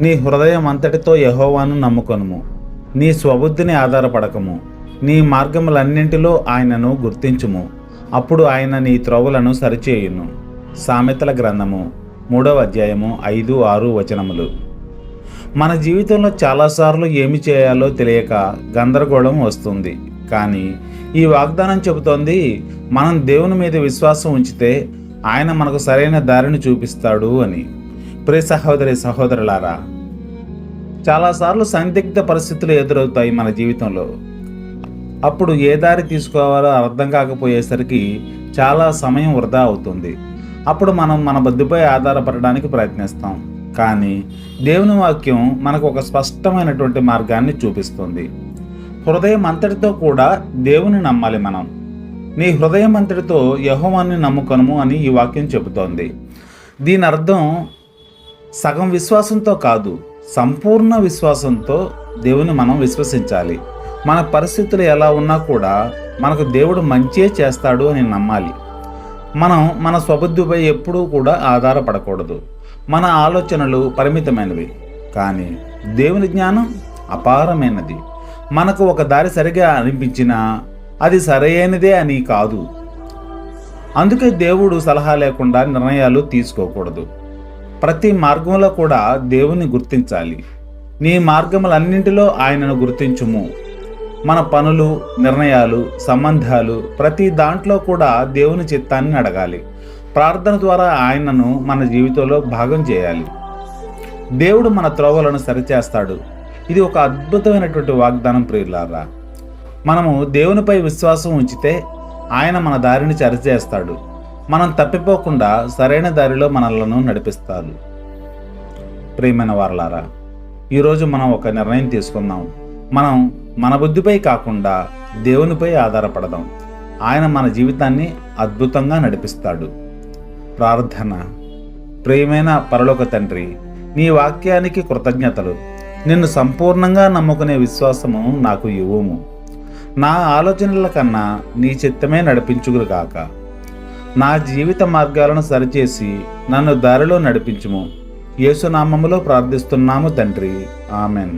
నీ హృదయం అంతటితో యెహోవాను నమ్ముకొనుము. నీ స్వబుద్ధిని ఆధారపడకము. నీ మార్గములన్నింటిలో ఆయనను గుర్తించుము. అప్పుడు ఆయన నీ త్రోవలను సరిచేయును. సామెతల గ్రంథము 3వ అధ్యాయము 5, 6 వచనములు. మన జీవితంలో చాలాసార్లు ఏమి చేయాలో తెలియక గందరగోళం వస్తుంది. కానీ ఈ వాగ్దానం చెబుతోంది, మనం దేవుని మీద విశ్వాసం ఉంచితే ఆయన మనకు సరైన దారిని చూపిస్తాడు అని. ప్రియ సహోదరి సహోదరులారా, చాలాసార్లు సందిగ్ధ పరిస్థితులు ఎదురవుతాయి మన జీవితంలో. అప్పుడు ఏ దారి తీసుకోవాలో అర్థం కాకపోయేసరికి చాలా సమయం వృధా అవుతుంది. అప్పుడు మనం మన బుద్ధిపై ఆధారపడడానికి ప్రయత్నిస్తాం. కానీ దేవుని వాక్యం మనకు ఒక స్పష్టమైనటువంటి మార్గాన్ని చూపిస్తుంది. హృదయం అంతటితో కూడా దేవుని నమ్మాలి మనం. నీ హృదయం అంతటితో యెహోవాను నమ్ముకొనుము అని ఈ వాక్యం చెబుతోంది. దీని అర్థం సగం విశ్వాసంతో కాదు, సంపూర్ణ విశ్వాసంతో దేవుని మనం విశ్వసించాలి. మన పరిస్థితులు ఎలా ఉన్నా కూడా మనకు దేవుడు మంచే చేస్తాడు అని నమ్మాలి. మనం మన స్వబుద్ధిపై ఎప్పుడూ కూడా ఆధారపడకూడదు. మన ఆలోచనలు పరిమితమైనవి, కానీ దేవుని జ్ఞానం అపారమైనది. మనకు ఒక దారి సరిగా అనిపించినా అది సరైనదే అని కాదు. అందుకే దేవుడు సలహా లేకుండా నిర్ణయాలు తీసుకోకూడదు. ప్రతి మార్గంలో కూడా దేవుని గుర్తించాలి. నీ మార్గములన్నింటిలో ఆయనను గుర్తించుము. మన పనులు, నిర్ణయాలు, సంబంధాలు ప్రతి దాంట్లో కూడా దేవుని చిత్తాన్ని అడగాలి. ప్రార్థన ద్వారా ఆయనను మన జీవితంలో భాగం చేయాలి. దేవుడు మన త్రోవలను సరిచేస్తాడు. ఇది ఒక అద్భుతమైనటువంటి వాగ్దానం ప్రియులారా. మనము దేవునిపై విశ్వాసం ఉంచితే ఆయన మన దారిని సరిచేస్తాడు. మనం తప్పిపోకుండా సరైన దారిలో మనలను నడిపిస్తాడు. ప్రియమైన వారలారా, ఈరోజు మనం ఒక నిర్ణయం తీసుకుందాం. మనం మన బుద్ధిపై కాకుండా దేవునిపై ఆధారపడదాం. ఆయన మన జీవితాన్ని అద్భుతంగా నడిపిస్తాడు. ప్రార్థన. ప్రియమైన పరలోక తండ్రి, నీ వాక్యానికి కృతజ్ఞతలు. నిన్ను సంపూర్ణంగా నమ్ముకునే విశ్వాసము నాకు ఇవ్వుము. నా ఆలోచనల కన్నా నీ చిత్తమే నడిపించుగురుగాక. నా జీవిత మార్గాలను సరిచేసి నన్ను దారిలో నడిపించుము. యేసు నామములో ప్రార్థిస్తున్నాము తండ్రి. ఆమెన్.